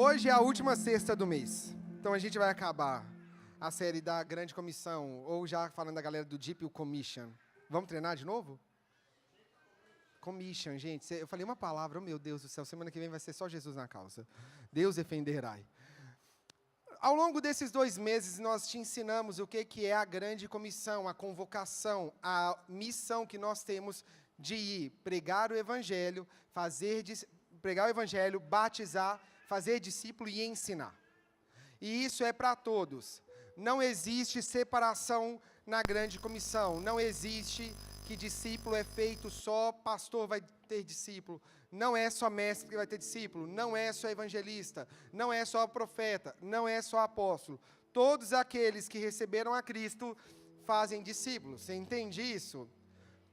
Hoje é a última sexta do mês, então a gente vai acabar a série da Grande Comissão, ou já falando da galera do Deep, o Commission. Vamos treinar de novo? Commission, gente. Eu falei uma palavra, oh meu Deus do céu, semana que vem vai ser só Jesus na causa. Deus defenderá. Ao longo desses 2 meses, nós te ensinamos o que é a Grande Comissão, a convocação, a missão que nós temos de ir pregar o Evangelho, pregar o Evangelho, batizar, fazer discípulo e ensinar. E isso é para todos. Não existe separação na Grande Comissão. Não existe que discípulo é feito só pastor vai ter discípulo. Não é só mestre que vai ter discípulo. Não é só evangelista. Não é só profeta. Não é só apóstolo. Todos aqueles que receberam a Cristo fazem discípulos. Você entende isso?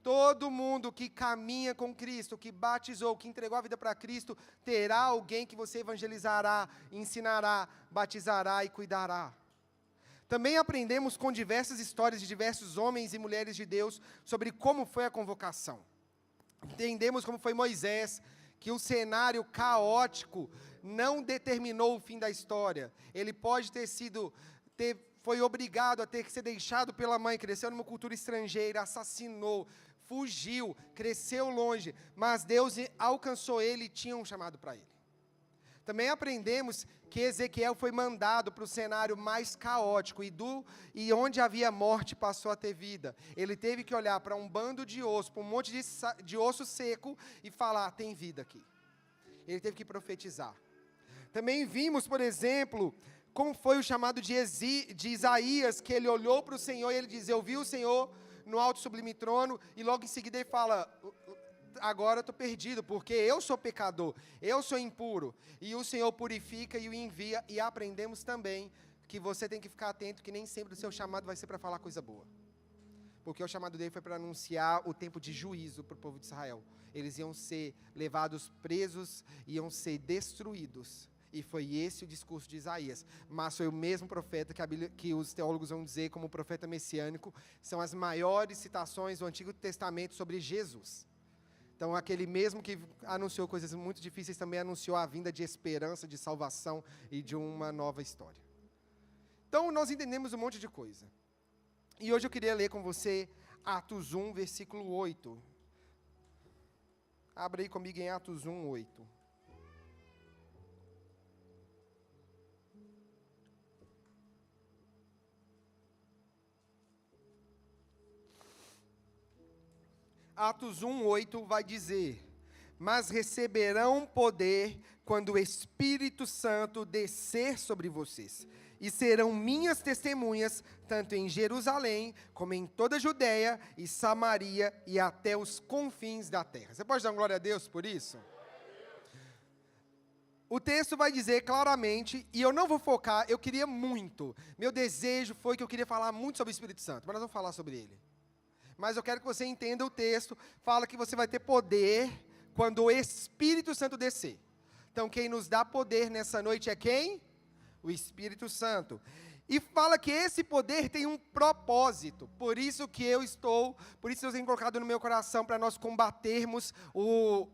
Todo mundo que caminha com Cristo, que batizou, que entregou a vida para Cristo, terá alguém que você evangelizará, ensinará, batizará e cuidará. Também aprendemos com diversas histórias de diversos homens e mulheres de Deus sobre como foi a convocação. Entendemos como foi Moisés, que o cenário caótico não determinou o fim da história. Ele pode foi obrigado a ter que ser deixado pela mãe, cresceu numa cultura estrangeira, assassinou, fugiu, cresceu longe, mas Deus alcançou ele e tinha um chamado para ele. Também aprendemos que Ezequiel foi mandado para o cenário mais caótico e onde havia morte passou a ter vida. Ele teve que olhar para um bando de osso, para um monte de osso seco e falar, tem vida aqui. Ele teve que profetizar. Também vimos, por exemplo, como foi o chamado de Isaías, que ele olhou para o Senhor e ele diz, eu vi o Senhor no alto sublime trono, e logo em seguida ele fala, agora eu estou perdido, porque eu sou pecador, eu sou impuro, e o Senhor purifica e o envia, e aprendemos também que você tem que ficar atento, que nem sempre o seu chamado vai ser para falar coisa boa, porque o chamado dele foi para anunciar o tempo de juízo para o povo de Israel, eles iam ser levados presos, iam ser destruídos, e foi esse o discurso de Isaías. Mas foi o mesmo profeta que os teólogos vão dizer como profeta messiânico. São as maiores citações do Antigo Testamento sobre Jesus. Então, aquele mesmo que anunciou coisas muito difíceis, também anunciou a vinda de esperança, de salvação e de uma nova história. Então, nós entendemos um monte de coisa. E hoje eu queria ler com você Atos 1, versículo 8. Abra aí comigo em Atos 1, 8. Atos 1:8 vai dizer, mas receberão poder quando o Espírito Santo descer sobre vocês, e serão minhas testemunhas, tanto em Jerusalém, como em toda a Judéia e Samaria, e até os confins da terra. Você pode dar uma glória a Deus por isso? O texto vai dizer claramente, e eu não vou focar, eu queria muito, meu desejo foi que eu queria falar muito sobre o Espírito Santo, mas nós vamos falar sobre ele. Mas eu quero que você entenda o texto, fala que você vai ter poder quando o Espírito Santo descer. Então, quem nos dá poder nessa noite é quem? O Espírito Santo. E fala que esse poder tem um propósito, por isso eu tenho colocado no meu coração para nós combatermos o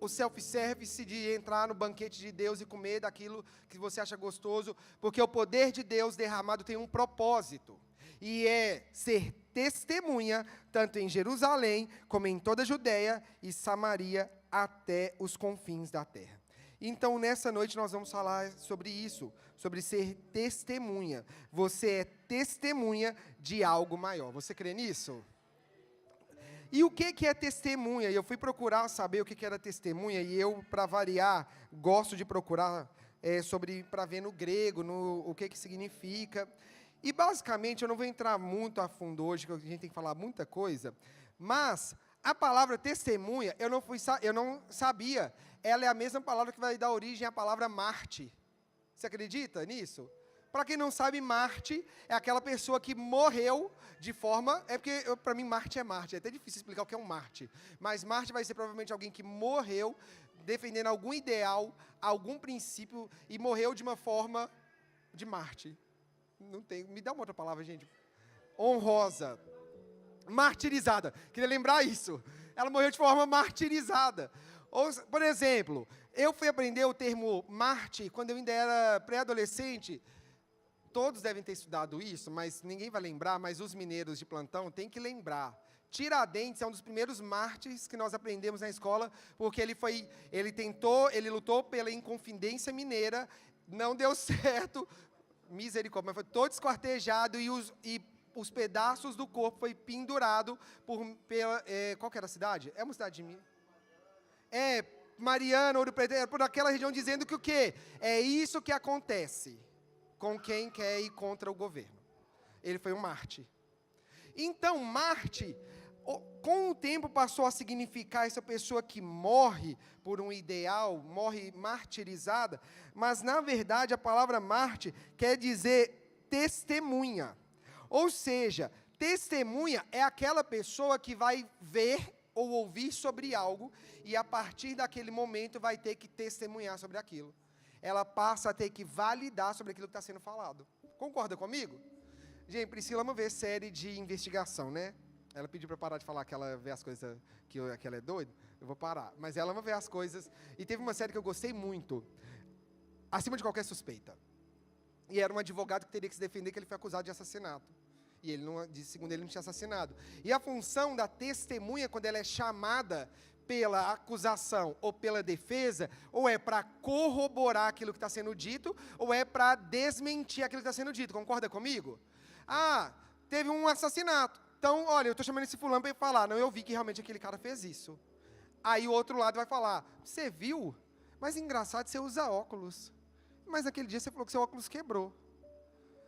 self-service de entrar no banquete de Deus e comer daquilo que você acha gostoso, porque o poder de Deus derramado tem um propósito, e é ser testemunha, tanto em Jerusalém, como em toda a Judéia e Samaria, até os confins da terra. Então, nessa noite, nós vamos falar sobre isso, sobre ser testemunha. Você é testemunha de algo maior. Você crê nisso? E o que é testemunha? E eu fui procurar saber o que era testemunha, e eu, para variar, gosto de procurar para ver no grego, o que significa. E, basicamente, eu não vou entrar muito a fundo hoje, porque a gente tem que falar muita coisa, mas a palavra testemunha, eu não sabia, ela é a mesma palavra que vai dar origem à palavra Marte. Você acredita nisso? Para quem não sabe, Marte é aquela pessoa que morreu de forma... porque, para mim, Marte, é até difícil explicar o que é um Marte. Mas Marte vai ser provavelmente alguém que morreu defendendo algum ideal, algum princípio, e morreu de uma forma de Marte. Não tem, me dá uma outra palavra, gente. Honrosa. Martirizada. Queria lembrar isso. Ela morreu de forma martirizada. Ou, por exemplo, Eu fui aprender o termo Marte quando eu ainda era pré-adolescente. Todos devem ter estudado isso, mas ninguém vai lembrar, mas os mineiros de plantão têm que lembrar. Tiradentes é um dos primeiros mártires que nós aprendemos na escola, porque ele lutou pela Inconfidência Mineira, não deu certo, misericórdia, mas foi todo esquartejado e os pedaços do corpo foi pendurado qual que era a cidade? É uma cidade de Minas? Mariana, Ouro Preto, por aquela região, dizendo que o quê? É isso que acontece com quem quer ir contra o governo. Ele foi um Marte. Então, Marte, com o tempo, passou a significar essa pessoa que morre por um ideal, morre martirizada, mas, na verdade, a palavra Marte quer dizer testemunha. Ou seja, testemunha é aquela pessoa que vai ver ou ouvir sobre algo, e a partir daquele momento vai ter que testemunhar sobre aquilo. Ela passa a ter que validar sobre aquilo que está sendo falado. Concorda comigo? Gente, Priscila ama ver série de investigação, né? Ela pediu para parar de falar que ela vê as coisas, que ela é doida. Eu vou parar. Mas ela ama ver as coisas. E teve uma série que eu gostei muito, Acima de Qualquer Suspeita. E era um advogado que teria que se defender, que ele foi acusado de assassinato. E ele segundo ele, não tinha assassinado. E a função da testemunha, quando ela é chamada pela acusação ou pela defesa, ou é para corroborar aquilo que está sendo dito, ou é para desmentir aquilo que está sendo dito. Concorda comigo? Teve um assassinato. Então, olha, eu estou chamando esse fulano para ele falar. Não, eu vi que realmente aquele cara fez isso. Aí o outro lado vai falar, você viu? Mas engraçado, você usa óculos. Mas naquele dia você falou que seu óculos quebrou.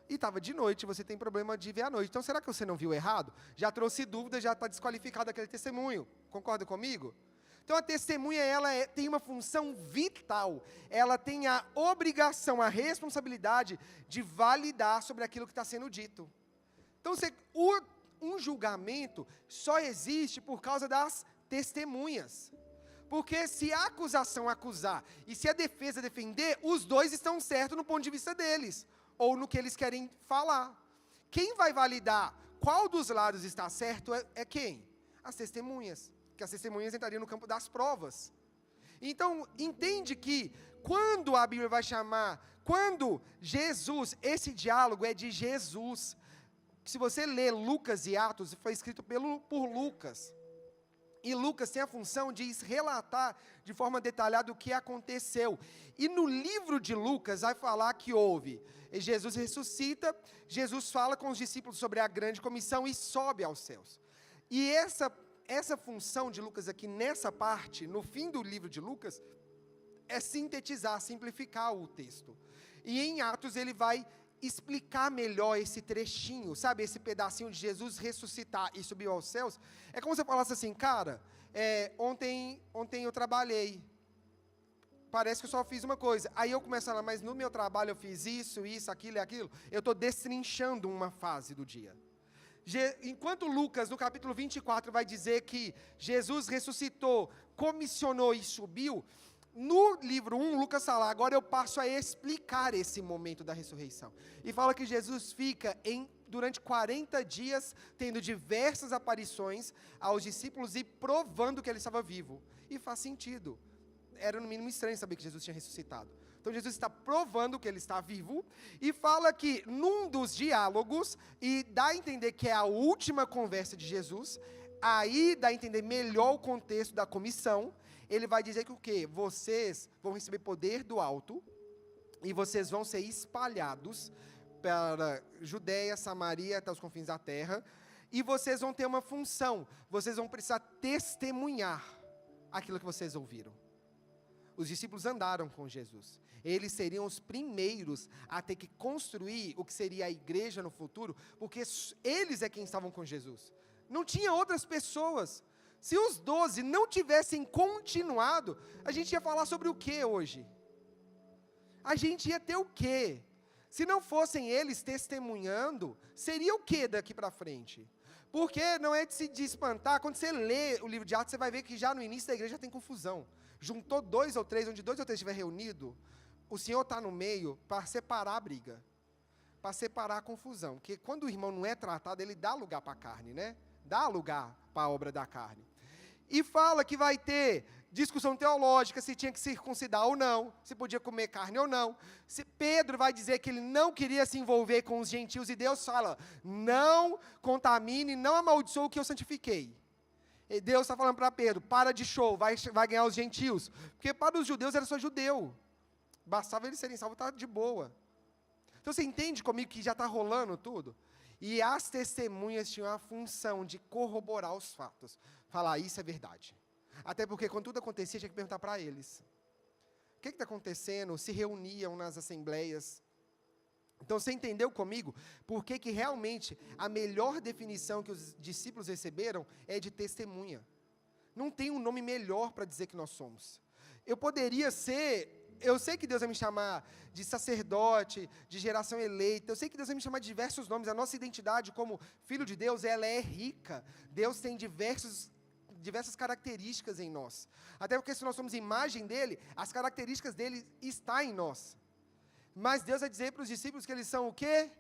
E estava de noite, você tem problema de ver à noite. Então, será que você não viu errado? Já trouxe dúvida, já está desqualificado aquele testemunho. Concorda comigo? Então, a testemunha, tem uma função vital. Ela tem a obrigação, a responsabilidade de validar sobre aquilo que está sendo dito. Então, um julgamento só existe por causa das testemunhas. Porque se a acusação acusar e se a defesa defender, os dois estão certos no ponto de vista deles, ou no que eles querem falar. Quem vai validar qual dos lados está certo é quem? As testemunhas. Que as testemunhas entrariam no campo das provas. Então, entende que quando a Bíblia vai chamar, quando Jesus, esse diálogo é de Jesus. Se você ler Lucas e Atos, foi escrito por Lucas. E Lucas tem a função de relatar de forma detalhada o que aconteceu. E no livro de Lucas vai falar que Jesus ressuscita, Jesus fala com os discípulos sobre a grande comissão e sobe aos céus. E essa função de Lucas aqui, nessa parte, no fim do livro de Lucas, é sintetizar, simplificar o texto. E em Atos ele vai explicar melhor esse trechinho, sabe, esse pedacinho de Jesus ressuscitar e subir aos céus. É como se eu falasse assim, cara, ontem eu trabalhei, parece que eu só fiz uma coisa, aí eu começo a falar, mas no meu trabalho eu fiz isso, aquilo e aquilo, eu estou destrinchando uma fase do dia. Enquanto Lucas, no capítulo 24, vai dizer que Jesus ressuscitou, comissionou e subiu, no livro 1, Lucas fala, agora eu passo a explicar esse momento da ressurreição. E fala que Jesus fica durante 40 dias, tendo diversas aparições aos discípulos e provando que ele estava vivo. E faz sentido. Era no mínimo estranho saber que Jesus tinha ressuscitado. Então Jesus está provando que ele está vivo, e fala que num dos diálogos, e dá a entender que é a última conversa de Jesus, aí dá a entender melhor o contexto da comissão. Ele vai dizer que o quê? Vocês vão receber poder do alto, e vocês vão ser espalhados para Judeia, Samaria, até os confins da terra, e vocês vão ter uma função, vocês vão precisar testemunhar aquilo que vocês ouviram. Os discípulos andaram com Jesus, eles seriam os primeiros a ter que construir o que seria a igreja no futuro, porque eles é quem estavam com Jesus, não tinha outras pessoas. Se os 12 não tivessem continuado, a gente ia falar sobre o que hoje? A gente ia ter o quê? Se não fossem eles testemunhando, seria o que daqui para frente? Porque não é de espantar, quando você lê o livro de Atos, você vai ver que já no início da igreja tem confusão. Juntou 2 ou 3, onde 2 ou 3 estiver reunido, o Senhor está no meio para separar a briga, para separar a confusão. Porque quando o irmão não é tratado, ele dá lugar para a carne, né? Dá lugar para a obra da carne. E fala que vai ter discussão teológica, se tinha que circuncidar ou não, se podia comer carne ou não. Pedro vai dizer que ele não queria se envolver com os gentios, e Deus fala, não contamine, não amaldiçoe o que eu santifiquei. E Deus está falando para Pedro, para de show, vai ganhar os gentios. Porque para os judeus era só judeu. Bastava eles serem salvos, está de boa. Então você entende comigo que já está rolando tudo? E as testemunhas tinham a função de corroborar os fatos. Falar, isso é verdade. Até porque quando tudo acontecia, tinha que perguntar para eles. O que está acontecendo? Se reuniam nas assembleias. Então você entendeu comigo por que realmente a melhor definição que os discípulos receberam é de testemunha. Não tem um nome melhor para dizer que nós somos. Eu sei que Deus vai me chamar de sacerdote, de geração eleita, eu sei que Deus vai me chamar de diversos nomes, a nossa identidade como filho de Deus, ela é rica. Deus tem diversas características em nós. Até porque se nós somos imagem dele, as características dele estão em nós. Mas Deus vai dizer para os discípulos que eles são o quê?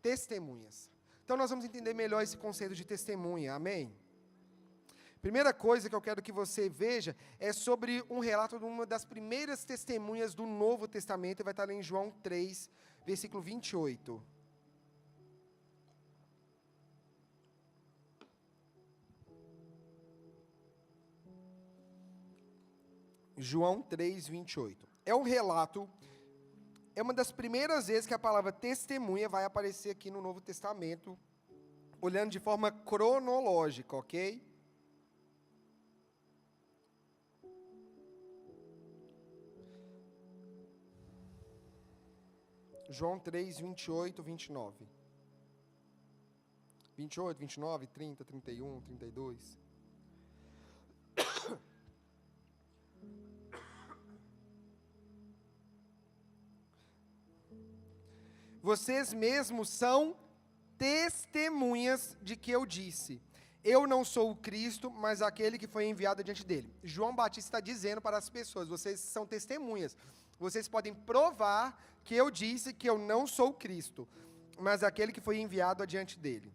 Testemunhas. Então nós vamos entender melhor esse conceito de testemunha, amém? Primeira coisa que eu quero que você veja é sobre um relato de uma das primeiras testemunhas do Novo Testamento, e vai estar lá em João 3, versículo 28. João 3, 28. É um relato, é uma das primeiras vezes que a palavra testemunha vai aparecer aqui no Novo Testamento, olhando de forma cronológica, ok? João 3, 28, 29. 28, 29, 30, 31, 32. Vocês mesmos são testemunhas de que eu disse. Eu não sou o Cristo, mas aquele que foi enviado diante dele. João Batista está dizendo para as pessoas, vocês são testemunhas. Vocês podem provar que eu disse que eu não sou o Cristo, mas aquele que foi enviado adiante dele.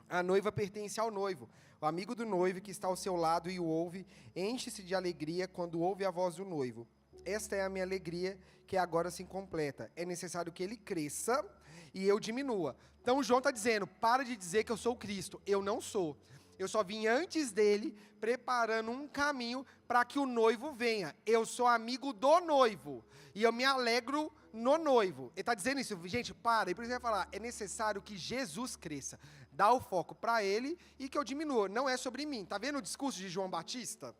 A noiva pertence ao noivo. O amigo do noivo que está ao seu lado e o ouve, enche-se de alegria quando ouve a voz do noivo. Esta é a minha alegria, que agora se completa. É necessário que ele cresça e eu diminua. Então João está dizendo, para de dizer que eu sou o Cristo. Eu não sou. Eu só vim antes dele, preparando um caminho para que o noivo venha. Eu sou amigo do noivo. E eu me alegro no noivo. Ele está dizendo isso, gente, para. E por isso ele vai falar, é necessário que Jesus cresça. Dá o foco para ele e que eu diminua. Não é sobre mim. Está vendo o discurso de João Batista?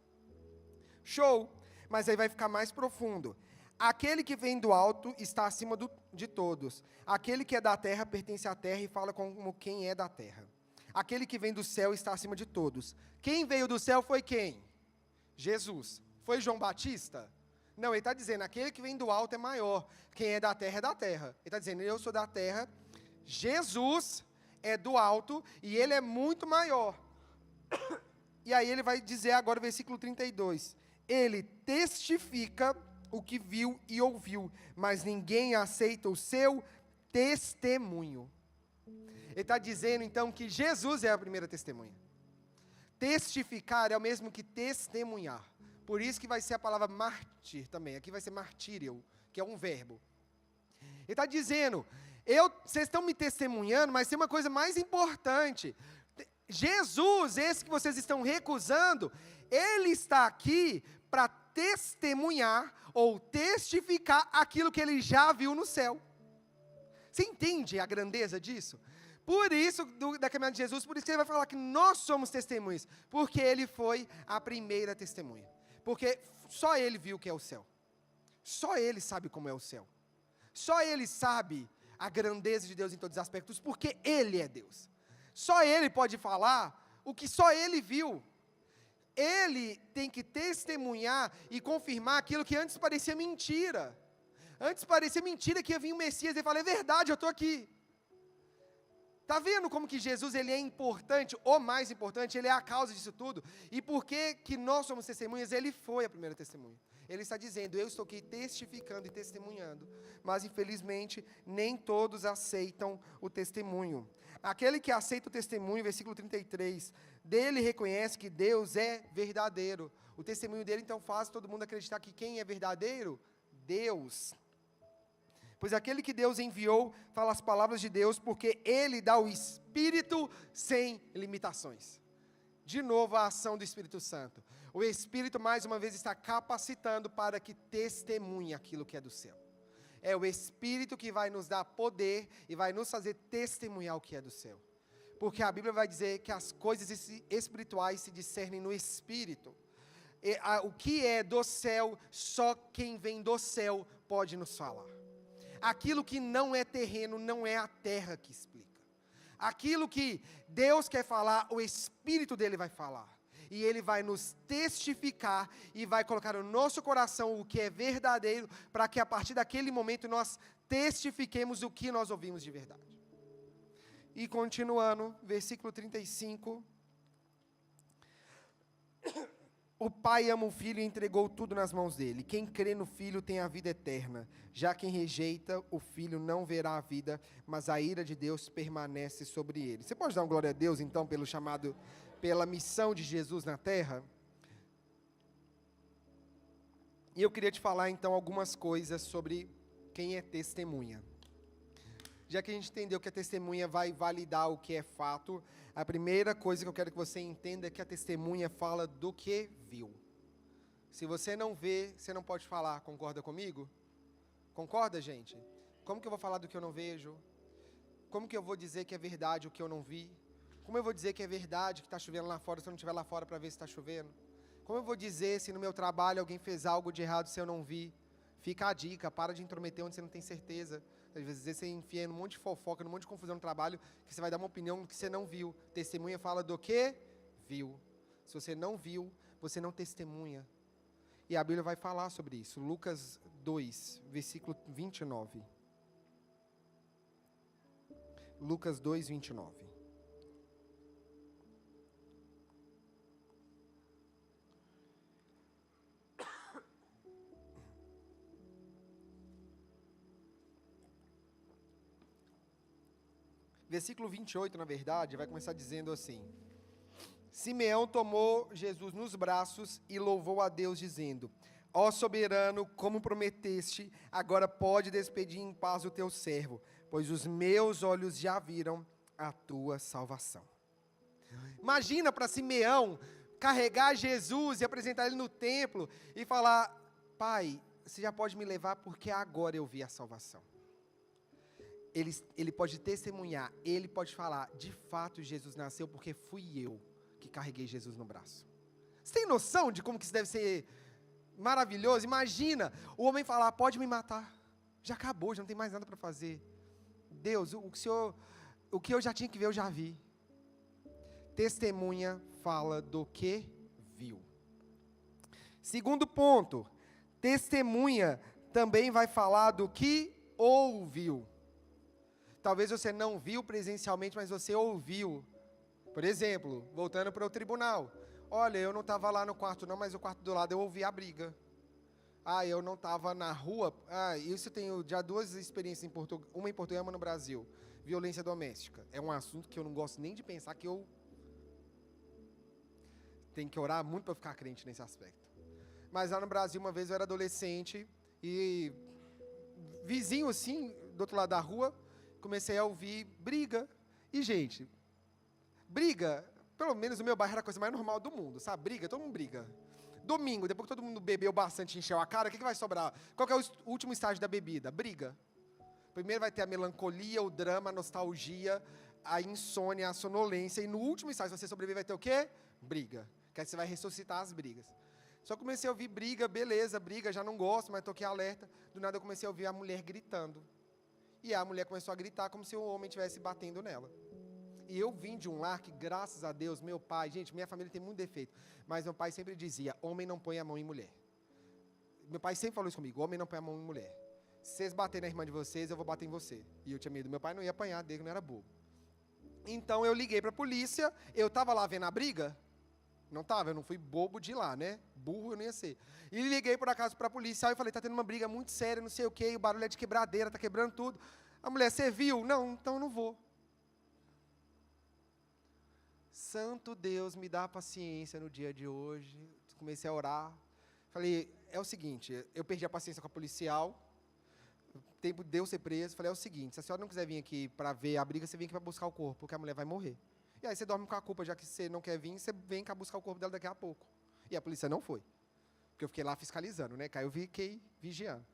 Show. Mas aí vai ficar mais profundo. Aquele que vem do alto está acima de todos. Aquele que é da terra pertence à terra e fala como quem é da terra. Aquele que vem do céu está acima de todos. Quem veio do céu foi quem? Jesus. Foi João Batista? Não, ele está dizendo, aquele que vem do alto é maior. Quem é da terra é da terra. Ele está dizendo, eu sou da terra, Jesus é do alto e ele é muito maior. E aí ele vai dizer agora o versículo 32. Ele testifica o que viu e ouviu, mas ninguém aceita o seu testemunho. Ele está dizendo, então, que Jesus é a primeira testemunha. Testificar é o mesmo que testemunhar. Por isso que vai ser a palavra mártir também. Aqui vai ser martírio, que é um verbo. Ele está dizendo, vocês estão me testemunhando, mas tem uma coisa mais importante. Jesus, esse que vocês estão recusando, ele está aqui para testemunhar ou testificar aquilo que ele já viu no céu. Você entende a grandeza disso? Por isso, da caminhada de Jesus, por isso que ele vai falar que nós somos testemunhas, porque ele foi a primeira testemunha. Porque só ele viu o que é o céu. Só ele sabe como é o céu. Só ele sabe a grandeza de Deus em todos os aspectos, porque ele é Deus. Só ele pode falar o que só ele viu. Ele tem que testemunhar e confirmar aquilo que antes parecia mentira. Antes parecia mentira que ia vir o Messias, ele fala, é verdade, eu estou aqui. Está vendo como que Jesus ele é importante, ou mais importante, ele é a causa disso tudo? E por que nós somos testemunhas? Ele foi a primeira testemunha. Ele está dizendo, eu estou aqui testificando e testemunhando, mas infelizmente nem todos aceitam o testemunho. Aquele que aceita o testemunho, versículo 33, dele reconhece que Deus é verdadeiro. O testemunho dele, então, faz todo mundo acreditar que quem é verdadeiro? Deus. Pois aquele que Deus enviou fala as palavras de Deus, porque ele dá o Espírito sem limitações. De novo, a ação do Espírito Santo. O Espírito, mais uma vez, está capacitando para que testemunhe aquilo que é do céu. É o Espírito que vai nos dar poder e vai nos fazer testemunhar o que é do céu. Porque a Bíblia vai dizer que as coisas espirituais se discernem no Espírito. O que é do céu, só quem vem do céu pode nos falar. Aquilo que não é terreno, não é a terra que explica. Aquilo que Deus quer falar, o Espírito dele vai falar. E ele vai nos testificar e vai colocar no nosso coração o que é verdadeiro, para que a partir daquele momento nós testifiquemos o que nós ouvimos de verdade. E continuando, versículo 35. O Pai ama o Filho e entregou tudo nas mãos dele. Quem crê no Filho tem a vida eterna. Já quem rejeita o Filho não verá a vida, mas a ira de Deus permanece sobre ele. Você pode dar uma glória a Deus, então, pelo chamado, pela missão de Jesus na terra? E eu queria te falar, então, algumas coisas sobre quem é testemunha. Já que a gente entendeu que a testemunha vai validar o que é fato, a primeira coisa que eu quero que você entenda é que a testemunha fala do que viu. Se você não vê, você não pode falar, concorda comigo? Concorda, gente? Como que eu vou falar do que eu não vejo? Como que eu vou dizer que é verdade o que eu não vi? Como eu vou dizer que é verdade que está chovendo lá fora se eu não estiver lá fora para ver se está chovendo? Como eu vou dizer se no meu trabalho alguém fez algo de errado se eu não vi? Fica a dica, para de intrometer onde você não tem certeza. Às vezes você enfia num monte de fofoca, num monte de confusão no trabalho, que você vai dar uma opinião que você não viu. Testemunha fala do que? Viu. Se você não viu, você não testemunha. E a Bíblia vai falar sobre isso. Lucas 2, versículo 29. Lucas 2, 29. Versículo 28, na verdade, vai começar dizendo assim: Simeão tomou Jesus nos braços e louvou a Deus, dizendo: Ó soberano, como prometeste, agora pode despedir em paz o teu servo, pois os meus olhos já viram a tua salvação. Imagina para Simeão carregar Jesus e apresentar ele no templo e falar: Pai, você já pode me levar porque agora eu vi a salvação. Ele pode testemunhar, ele pode falar: de fato Jesus nasceu porque fui eu que carreguei Jesus no braço. Você tem noção de como que isso deve ser maravilhoso? Imagina o homem falar: pode me matar, já acabou, já não tem mais nada para fazer. Deus, o que eu já tinha que ver, eu já vi. Testemunha fala do que viu. Segundo ponto, testemunha também vai falar do que ouviu. Talvez você não viu presencialmente, mas você ouviu. Por exemplo, voltando para o tribunal. Olha, eu não estava lá no quarto não, mas o quarto do lado eu ouvi a briga. Eu não estava na rua. Isso eu tenho já duas experiências, uma em Portugal e uma no Brasil. Violência doméstica. É um assunto que eu não gosto nem de pensar, que eu tenho que orar muito para ficar crente nesse aspecto. Mas lá no Brasil, uma vez eu era adolescente e vizinho assim, do outro lado da rua, comecei a ouvir briga. E, gente, briga, pelo menos no meu bairro era a coisa mais normal do mundo, sabe? Briga, todo mundo briga. Domingo, depois que todo mundo bebeu bastante e encheu a cara, o que vai sobrar? Qual que é o último estágio da bebida? Briga. Primeiro vai ter a melancolia, o drama, a nostalgia, a insônia, a sonolência. E no último estágio, se você sobreviver, vai ter o quê? Briga. Que aí você vai ressuscitar as brigas. Só comecei a ouvir briga, beleza, briga, já não gosto, mas toquei alerta. Do nada eu comecei a ouvir a mulher gritando. E a mulher começou a gritar como se o homem estivesse batendo nela. E eu vim de um lar que, graças a Deus, meu pai... Gente, minha família tem muito defeito. Mas meu pai sempre dizia: homem não põe a mão em mulher. Meu pai sempre falou isso comigo: homem não põe a mão em mulher. Se vocês baterem na irmã de vocês, eu vou bater em você. E eu tinha medo. Meu pai não ia apanhar dele, não era bobo. Então eu liguei para a polícia. Eu estava lá vendo a briga? Não estava, eu não fui bobo de ir lá, né? Burro eu não ia ser. E liguei por acaso para a polícia. Aí eu falei: tá tendo uma briga muito séria, não sei o quê. O barulho é de quebradeira, tá quebrando tudo. A mulher: você viu? Não, então eu não vou. Santo Deus, me dá paciência no dia de hoje. Comecei a orar. Falei, é o seguinte, eu perdi a paciência com a policial. O tempo deu ser preso. Falei, é o seguinte, se a senhora não quiser vir aqui para ver a briga, você vem aqui para buscar o corpo, porque a mulher vai morrer. E aí você dorme com a culpa, já que você não quer vir, você vem cá buscar o corpo dela daqui a pouco. E a polícia não foi. Porque eu fiquei lá fiscalizando, né? Eu fiquei vigiando.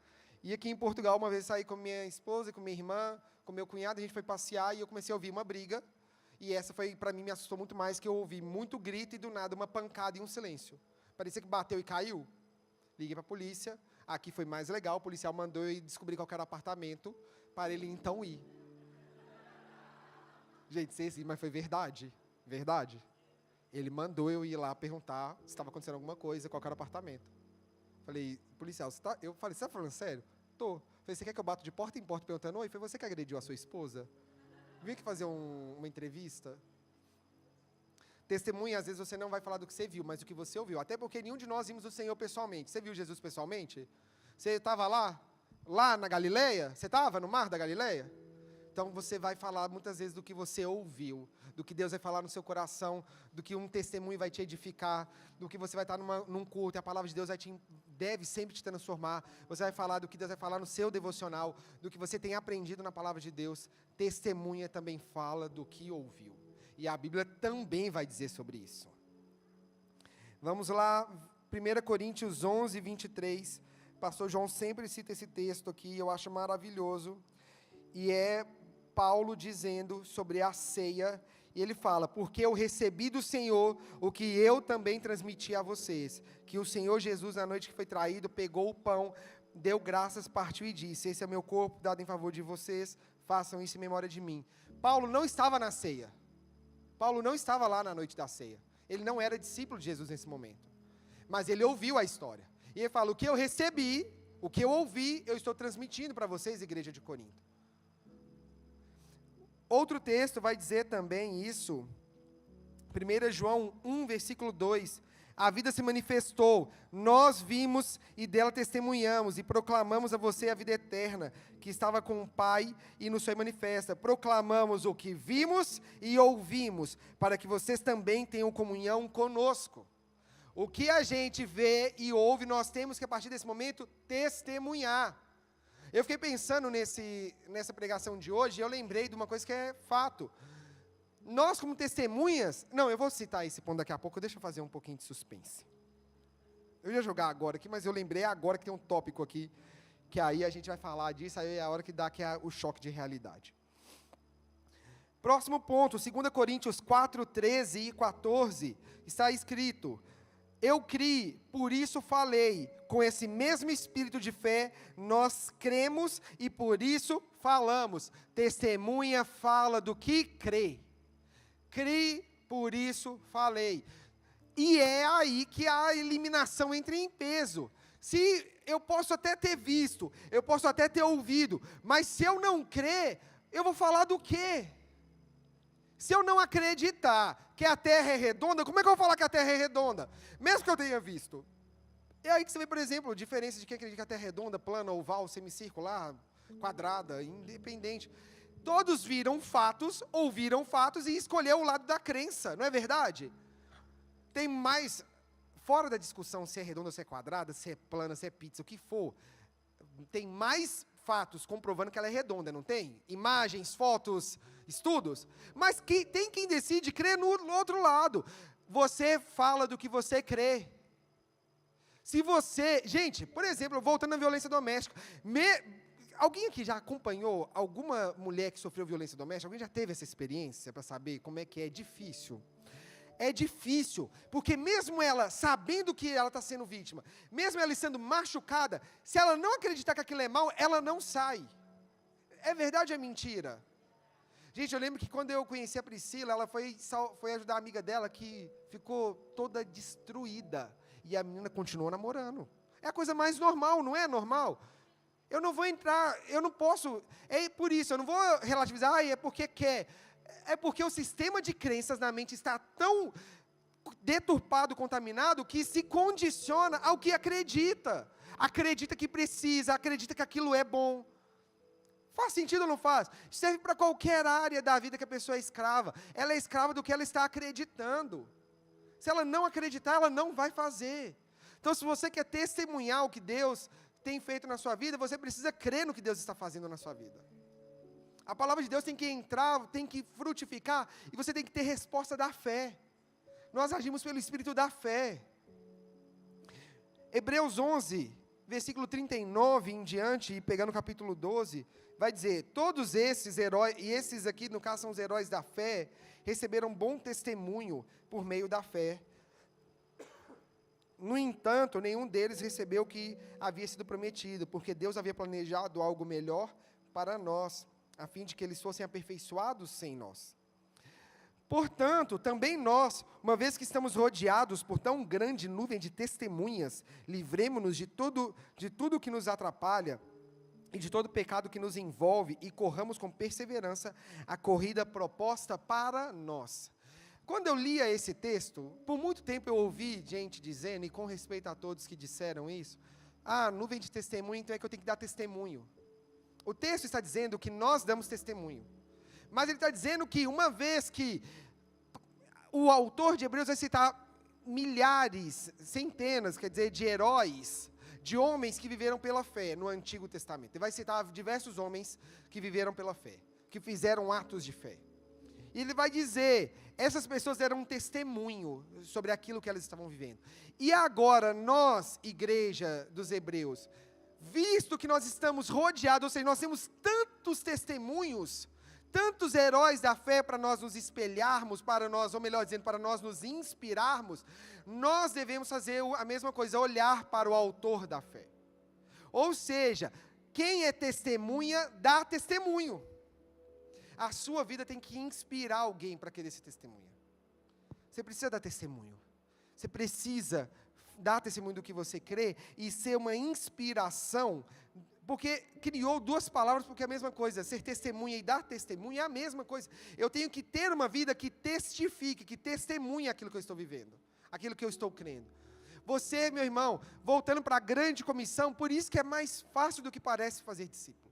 E aqui em Portugal, uma vez saí com minha esposa, com minha irmã, com meu cunhado, a gente foi passear e eu comecei a ouvir uma briga. E essa foi, para mim, me assustou muito mais, que eu ouvi muito grito e do nada uma pancada e um silêncio. Parecia que bateu e caiu. Liguei para a polícia. Aqui foi mais legal, o policial mandou eu descobrir qual era o apartamento para ele então ir. Gente, sei sim, mas foi verdade. Verdade. Ele mandou eu ir lá perguntar se estava acontecendo alguma coisa, qual era o apartamento. Falei, policial, você tá? Eu falei, você está falando sério? Tô. Falei, você quer que eu bato de porta em porta perguntando, oi, foi você que agrediu a sua esposa? Vim aqui fazer uma entrevista. Testemunha, às vezes você não vai falar do que você viu, mas do que você ouviu. Até porque nenhum de nós vimos o Senhor pessoalmente. Você viu Jesus pessoalmente? Você estava lá? Lá na Galileia? Você estava no mar da Galileia? Então você vai falar muitas vezes do que você ouviu, do que Deus vai falar no seu coração, do que um testemunho vai te edificar, do que você vai estar num culto e a palavra de Deus deve sempre te transformar. Você vai falar do que Deus vai falar no seu devocional, do que você tem aprendido na palavra de Deus. Testemunha também fala do que ouviu. E a Bíblia também vai dizer sobre isso. Vamos lá, 1 Coríntios 11, 23. Pastor João sempre cita esse texto aqui, eu acho maravilhoso. E é Paulo dizendo sobre a ceia, e ele fala, porque eu recebi do Senhor o que eu também transmiti a vocês, que o Senhor Jesus, na noite que foi traído, pegou o pão, deu graças, partiu e disse, esse é meu corpo dado em favor de vocês, façam isso em memória de mim. Paulo não estava na ceia. Paulo não estava lá na noite da ceia. Ele não era discípulo de Jesus nesse momento. Mas ele ouviu a história. E ele fala, o que eu recebi, o que eu ouvi, eu estou transmitindo para vocês, igreja de Corinto. Outro texto vai dizer também isso. 1 João 1, versículo 2. A vida se manifestou, nós vimos e dela testemunhamos e proclamamos a você a vida eterna, que estava com o Pai e nos foi manifesta. Proclamamos o que vimos e ouvimos, para que vocês também tenham comunhão conosco. O que a gente vê e ouve, nós temos que, a partir desse momento, testemunhar. Eu fiquei pensando nessa pregação de hoje, e eu lembrei de uma coisa que é fato. Nós, como testemunhas... Não, eu vou citar esse ponto daqui a pouco, deixa eu fazer um pouquinho de suspense. Eu ia jogar agora aqui, mas eu lembrei agora que tem um tópico aqui, que aí a gente vai falar disso, aí é a hora que dá o choque de realidade. Próximo ponto, 2 Coríntios 4, 13 e 14, está escrito... Eu criei, por isso falei, com esse mesmo espírito de fé, nós cremos e por isso falamos. Testemunha fala do que crê. Criei, por isso falei. E é aí que a eliminação entra em peso. Se eu posso até ter visto, eu posso até ter ouvido, mas se eu não crer, eu vou falar do quê? Se eu não acreditar que a Terra é redonda, como é que eu vou falar que a Terra é redonda? Mesmo que eu tenha visto. É aí que você vê, por exemplo, a diferença de quem acredita que a Terra é redonda, plana, oval, semicircular, quadrada, independente. Todos viram fatos, ouviram fatos e escolheram o lado da crença, não é verdade? Tem mais, fora da discussão se é redonda ou se é quadrada, se é plana, se é pizza, o que for, tem mais fatos comprovando que ela é redonda, não tem? Imagens, fotos, estudos. Mas tem quem decide crer no outro lado. Você fala do que você crê. Se você... Gente, por exemplo, voltando à violência doméstica. Alguém aqui já acompanhou alguma mulher que sofreu violência doméstica? Alguém já teve essa experiência para saber como é que é difícil? É difícil, porque mesmo ela sabendo que ela está sendo vítima, mesmo ela sendo machucada, se ela não acreditar que aquilo é mal, ela não sai. É verdade ou é mentira? Gente, eu lembro que quando eu conheci a Priscila, ela foi ajudar a amiga dela que ficou toda destruída. E a menina continuou namorando. É a coisa mais normal, não é normal? Eu não vou entrar, eu não posso, é por isso, eu não vou relativizar, é porque quer. É porque o sistema de crenças na mente está tão deturpado, contaminado, que se condiciona ao que acredita. Acredita que precisa, acredita que aquilo é bom. Faz sentido ou não faz? Serve para qualquer área da vida que a pessoa é escrava. Ela é escrava do que ela está acreditando. Se ela não acreditar, ela não vai fazer. Então, se você quer testemunhar o que Deus tem feito na sua vida, você precisa crer no que Deus está fazendo na sua vida. A palavra de Deus tem que entrar, tem que frutificar, e você tem que ter resposta da fé. Nós agimos pelo Espírito da fé. Hebreus 11, versículo 39 em diante, e pegando o capítulo 12, vai dizer, todos esses heróis, e esses aqui no caso são os heróis da fé, receberam bom testemunho por meio da fé. No entanto, nenhum deles recebeu o que havia sido prometido, porque Deus havia planejado algo melhor para nós, a fim de que eles fossem aperfeiçoados sem nós. Portanto, também nós, uma vez que estamos rodeados por tão grande nuvem de testemunhas, livremo-nos de tudo que nos atrapalha e de todo pecado que nos envolve e corramos com perseverança a corrida proposta para nós. Quando eu lia esse texto, por muito tempo eu ouvi gente dizendo, e com respeito a todos que disseram isso, nuvem de testemunho, então é que eu tenho que dar testemunho. O texto está dizendo que nós damos testemunho. Mas ele está dizendo que uma vez que o autor de Hebreus vai citar milhares, centenas, quer dizer, de heróis, de homens que viveram pela fé no Antigo Testamento. Ele vai citar diversos homens que viveram pela fé, que fizeram atos de fé. E ele vai dizer, essas pessoas deram um testemunho sobre aquilo que elas estavam vivendo. E agora, nós, igreja dos Hebreus, visto que nós estamos rodeados, ou seja, nós temos tantos testemunhos, tantos heróis da fé para nós nos espelharmos, para nós, ou melhor dizendo, para nós nos inspirarmos, nós devemos fazer a mesma coisa, olhar para o autor da fé. Ou seja, quem é testemunha, dá testemunho. A sua vida tem que inspirar alguém para querer esse testemunho. Você precisa dar testemunho. Você precisa dar testemunho do que você crê e ser uma inspiração, porque criou duas palavras, porque é a mesma coisa, ser testemunha e dar testemunho é a mesma coisa. Eu tenho que ter uma vida que testifique, que testemunhe aquilo que eu estou vivendo, aquilo que eu estou crendo. Você, meu irmão, voltando para a grande comissão, por isso que é mais fácil do que parece fazer discípulo.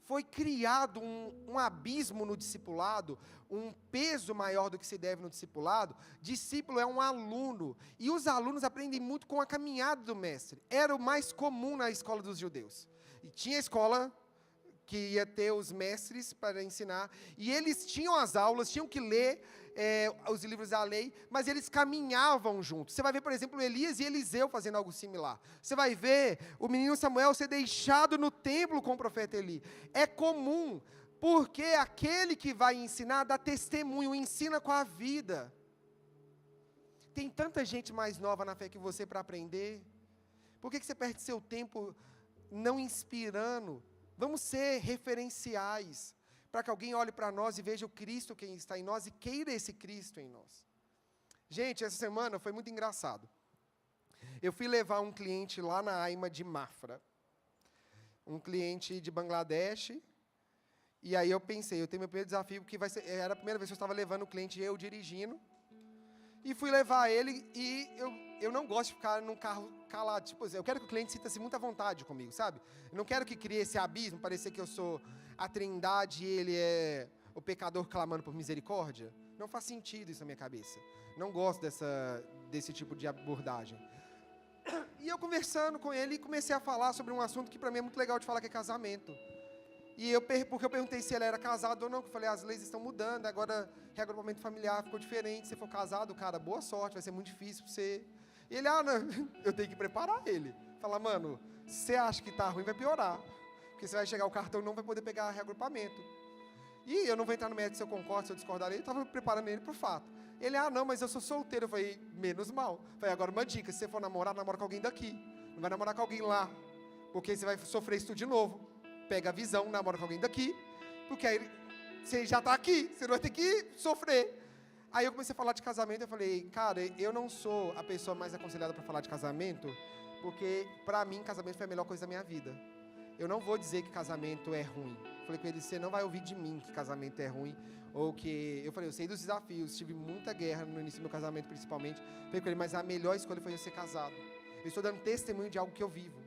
Foi criado um abismo no discipulado, um peso maior do que se deve no discipulado. Discípulo é um aluno, e os alunos aprendem muito com a caminhada do mestre. Era o mais comum na escola dos judeus. E tinha escola que ia ter os mestres para ensinar, e eles tinham as aulas, tinham que ler os livros da lei, mas eles caminhavam juntos. Você vai ver, por exemplo, Elias e Eliseu fazendo algo similar. Você vai ver o menino Samuel ser deixado no templo com o profeta Eli. É comum, porque aquele que vai ensinar dá testemunho, ensina com a vida. Tem tanta gente mais nova na fé que você para aprender. Por que você perde seu tempo não inspirando? Vamos ser referenciais, para que alguém olhe para nós e veja o Cristo que está em nós e queira esse Cristo em nós. Gente, essa semana foi muito engraçado. Eu fui levar um cliente lá na AIMA de Mafra, um cliente de Bangladesh, e aí eu pensei, eu tenho meu primeiro desafio, porque era a primeira vez que eu estava levando o cliente, eu dirigindo, e fui levar ele, e eu não gosto de ficar num carro calado, tipo, eu quero que o cliente sinta-se muito à vontade comigo, sabe? Eu não quero que crie esse abismo, parecer que eu sou a trindade e ele é o pecador clamando por misericórdia. Não faz sentido isso na minha cabeça. Não gosto desse tipo de abordagem. E eu conversando com ele, comecei a falar sobre um assunto que para mim é muito legal de falar, que é casamento. E porque eu perguntei se ele era casado ou não, que eu falei, as leis estão mudando, agora reagrupamento familiar ficou diferente, se for casado, cara, boa sorte, vai ser muito difícil para você. E ele, não, eu tenho que preparar ele. Falar, mano, se você acha que tá ruim, vai piorar. Porque você vai chegar o cartão e não vai poder pegar reagrupamento. E eu não vou entrar no mérito se eu concordo, se eu discordar, eu estava preparando ele para o fato. Ele, não, mas eu sou solteiro. Eu falei, menos mal. Eu falei, agora uma dica, se você for namorar, namora com alguém daqui. Não vai namorar com alguém lá, porque você vai sofrer isso tudo de novo. Pega a visão, namora com alguém daqui, porque aí você já está aqui, você não vai ter que sofrer. Aí eu comecei a falar de casamento, eu falei, cara, eu não sou a pessoa mais aconselhada para falar de casamento, porque para mim casamento foi a melhor coisa da minha vida. Eu não vou dizer que casamento é ruim. Falei com ele, você não vai ouvir de mim que casamento é ruim, ou que... Eu falei, eu sei dos desafios, tive muita guerra no início do meu casamento, principalmente. Falei com ele, mas a melhor escolha foi eu ser casado. Eu estou dando testemunho de algo que eu vivo.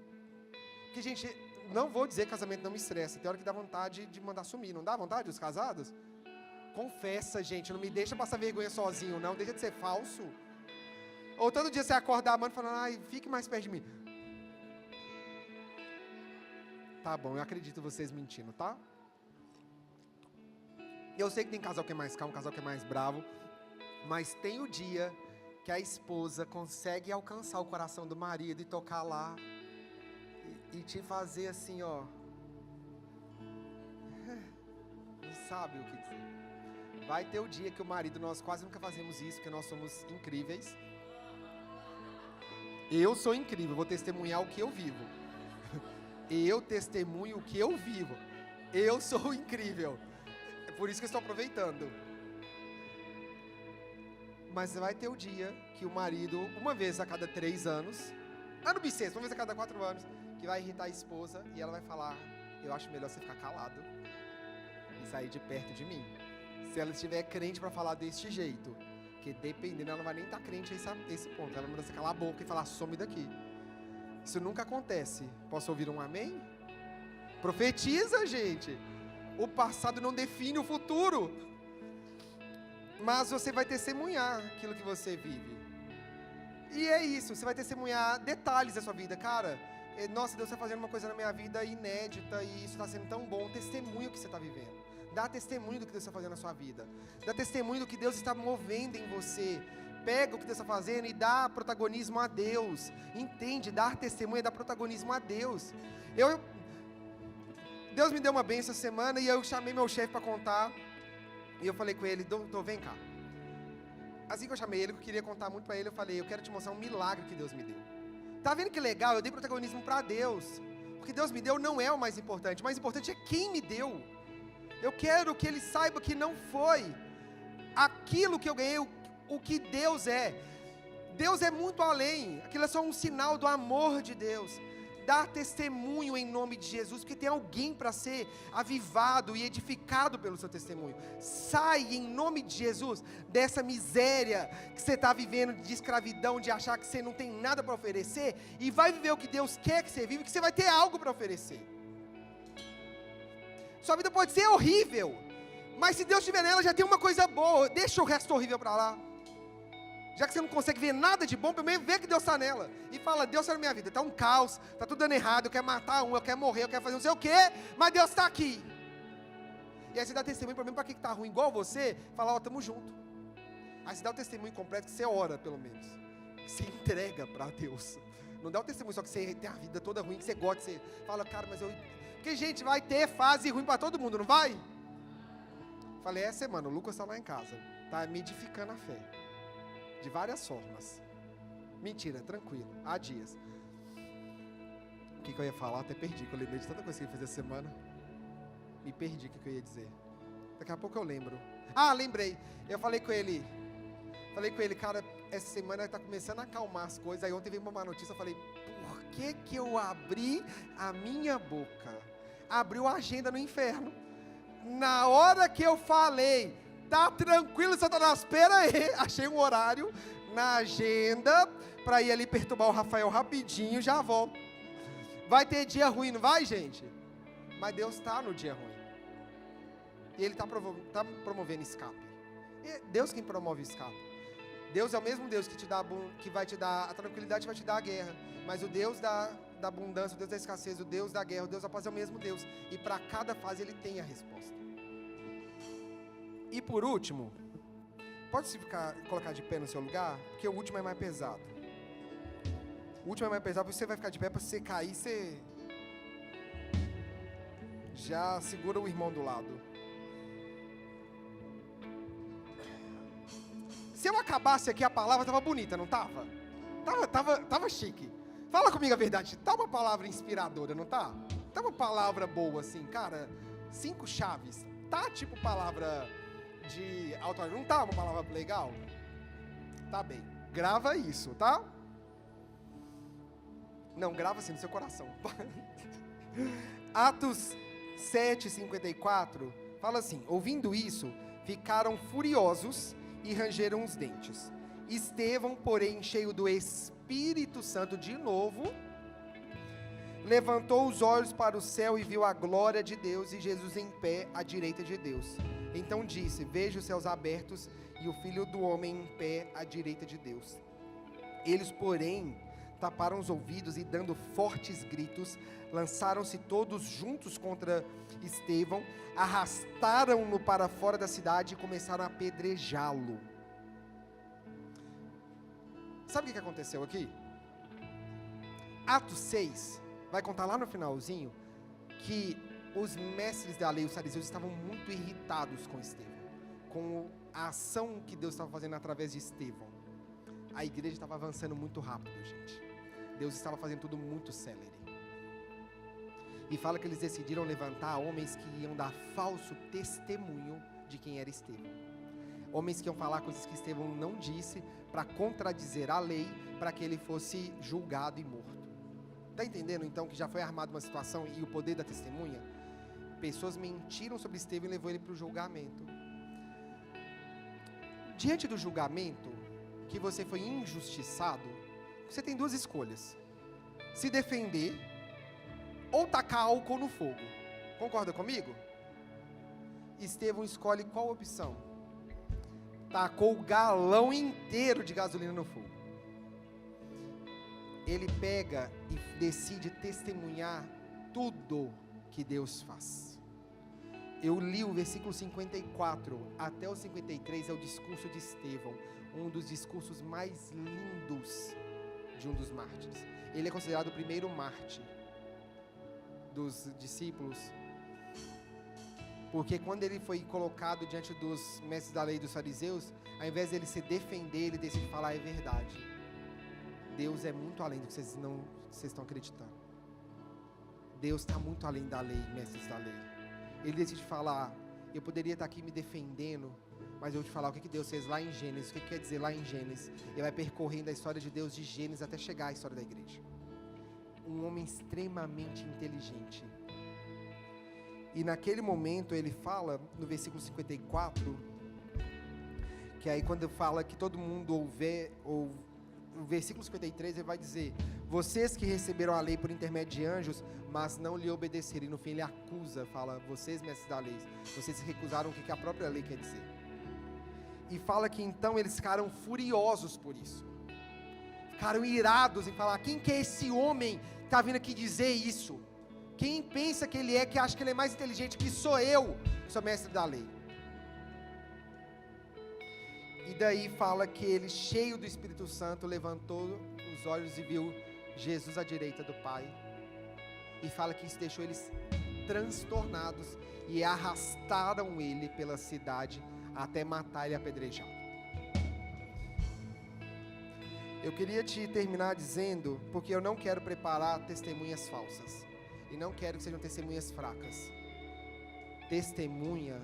Porque, gente, não vou dizer que casamento não me estressa. Tem hora que dá vontade de mandar sumir. Não dá vontade os casados? Confessa, gente. Não me deixa passar vergonha sozinho, não. Deixa de ser falso. Ou todo dia você acorda amando falando, ai, fique mais perto de mim. Tá bom, eu acredito vocês mentindo, tá? Eu sei que tem casal que é mais calmo, casal que é mais bravo. Mas tem o dia que a esposa consegue alcançar o coração do marido e tocar lá. E te fazer assim, ó. Não sabe o que dizer. Vai ter o dia que o marido, nós quase nunca fazemos isso, porque nós somos incríveis. Eu sou incrível, vou testemunhar o que eu vivo. Eu testemunho o que eu vivo. Eu sou incrível. É por isso que eu estou aproveitando. Mas vai ter o dia que o marido, uma vez a cada 3 anos, ano bissexto, uma vez a cada 4 anos, que vai irritar a esposa e ela vai falar, eu acho melhor você ficar calado e sair de perto de mim. Se ela estiver crente para falar deste jeito, porque dependendo, ela não vai nem estar crente a esse ponto. Ela manda você calar a boca e falar, some daqui. Isso nunca acontece. Posso ouvir um amém? Profetiza, gente. O passado não define o futuro. Mas você vai testemunhar aquilo que você vive. E é isso, você vai testemunhar detalhes da sua vida. Cara, nossa, Deus está fazendo uma coisa na minha vida inédita e isso está sendo tão bom. Testemunha o que você está vivendo. Dá testemunho do que Deus está fazendo na sua vida. Dá testemunho do que Deus está movendo em você. Pega o que Deus está fazendo e dá protagonismo a Deus. Entende? Dar testemunho é dar protagonismo a Deus. Deus me deu uma bênção essa semana e eu chamei meu chefe para contar. E eu falei com ele, doutor, vem cá. Assim que eu chamei ele, que eu queria contar muito para ele, eu falei, eu quero te mostrar um milagre que Deus me deu. Tá vendo que legal? Eu dei protagonismo para Deus. O que Deus me deu não é o mais importante. O mais importante é quem me deu. Eu quero que ele saiba que não foi aquilo que eu ganhei, o que Deus é. Deus é muito além. Aquilo é só um sinal do amor de Deus. Dá testemunho em nome de Jesus, porque tem alguém para ser avivado e edificado pelo seu testemunho. Sai em nome de Jesus dessa miséria que você está vivendo de escravidão, de achar que você não tem nada para oferecer, e vai viver o que Deus quer que você viva, que você vai ter algo para oferecer. Sua vida pode ser horrível, mas se Deus estiver nela, já tem uma coisa boa. Deixa o resto horrível para lá. Já que você não consegue ver nada de bom, pelo menos vê que Deus está nela. E fala, Deus está na minha vida, está um caos, está tudo dando errado, eu quero matar um, eu quero morrer, eu quero fazer não sei o quê, mas Deus está aqui. E aí você dá testemunho, pelo menos para quem está ruim igual você, fala, ó, estamos juntos. Aí você dá o testemunho completo, que você ora pelo menos. Que você entrega para Deus. Não dá o testemunho só que você tem a vida toda ruim, que você gosta, você fala, cara, mas eu... Porque, gente, vai ter fase ruim para todo mundo, não vai? Falei, essa semana, o Lucas está lá em casa, está me edificando a fé. De várias formas. Mentira, tranquilo, há dias. O que eu ia falar? Até perdi, que eu lembrei de tanta coisa que eu ia fazer essa semana. Me perdi o que eu ia dizer. Daqui a pouco eu lembro. Ah, lembrei. Eu falei com ele, cara, essa semana está começando a acalmar as coisas. Aí ontem veio uma má notícia, eu falei, por que eu abri a minha boca? Abriu a agenda no inferno. Na hora que eu falei, tá tranquilo, Satanás, espera aí. Achei um horário na agenda para ir ali perturbar o Rafael rapidinho, já volto. Vai ter dia ruim, não vai, gente? Mas Deus está no dia ruim. E Ele está promovendo escape. E Deus quem promove escape. Deus é o mesmo Deus que vai te dar a tranquilidade, vai te dar a guerra. Mas o Deus da abundância, o Deus da escassez, o Deus da guerra, o Deus da paz é o mesmo Deus. E para cada fase Ele tem a resposta. E por último, pode se colocar de pé no seu lugar? Porque o último é mais pesado. O último é mais pesado, porque você vai ficar de pé, para você cair, você já segura o irmão do lado. Se eu acabasse aqui, a palavra estava bonita, não estava? Tava chique. Fala comigo a verdade, tá uma palavra inspiradora, não tá? Tá uma palavra boa assim, cara, 5 chaves. Tá tipo palavra de autoajuda, não tá uma palavra legal? Tá bem, grava isso, tá? Não, grava assim no seu coração. Atos 7:54 fala assim: ouvindo isso, ficaram furiosos e rangeram os dentes. Estevão, porém, cheio do Espírito Santo de novo, levantou os olhos para o céu e viu a glória de Deus e Jesus em pé à direita de Deus. Então disse: vejo os céus abertos e o Filho do Homem em pé à direita de Deus. Eles, porém, taparam os ouvidos e, dando fortes gritos, lançaram-se todos juntos contra Estevão, arrastaram-no para fora da cidade e começaram a apedrejá-lo. Sabe o que aconteceu aqui? Atos 6 vai contar lá no finalzinho que os mestres da lei, os fariseus, estavam muito irritados com Estevão, com a ação que Deus estava fazendo através de Estevão. A igreja estava avançando muito rápido, gente. Deus estava fazendo tudo muito célere. E fala que eles decidiram levantar homens que iam dar falso testemunho de quem era Estevão. Homens que iam falar coisas que Estevão não disse, para contradizer a lei, para que ele fosse julgado e morto. Está entendendo então que já foi armada uma situação e o poder da testemunha? Pessoas mentiram sobre Estevão e levou ele para o julgamento. Diante do julgamento, que você foi injustiçado, você tem duas escolhas: se defender ou tacar álcool no fogo. Concorda comigo? Estevão escolhe qual opção? Tacou o galão inteiro de gasolina no fogo. Ele pega e decide testemunhar tudo que Deus faz. Eu li o versículo 54 até o 53, é o discurso de Estevão, um dos discursos mais lindos de um dos mártires. Ele é considerado o primeiro mártir dos discípulos, porque quando ele foi colocado diante dos mestres da lei e dos fariseus, ao invés dele se defender, ele decide falar: é verdade, Deus é muito além do que vocês estão acreditando. Deus está muito além da lei, mestres da lei. Ele decide falar: eu poderia estar aqui me defendendo, mas eu vou te falar o que Deus fez lá em Gênesis. O que quer dizer lá em Gênesis? Ele vai percorrendo a história de Deus de Gênesis até chegar à história da igreja. Um homem extremamente inteligente. E naquele momento ele fala, no versículo 54, que aí quando fala que todo mundo o versículo 53 ele vai dizer: vocês que receberam a lei por intermédio de anjos, mas não lhe obedeceram. E no fim ele acusa, fala: vocês, mestres da lei, vocês se recusaram o que a própria lei quer dizer. E fala que então eles ficaram furiosos por isso. Ficaram irados em falar: quem que é esse homem que está vindo aqui dizer isso? Quem pensa que ele é, que acha que ele é mais inteligente que sou eu, que sou mestre da lei? E daí fala que ele, cheio do Espírito Santo, levantou os olhos e viu Jesus à direita do Pai. E fala que isso deixou eles transtornados e arrastaram ele pela cidade até matar ele apedrejado. Eu queria te terminar dizendo, porque eu não quero preparar testemunhas falsas. E não quero que sejam testemunhas fracas. Testemunha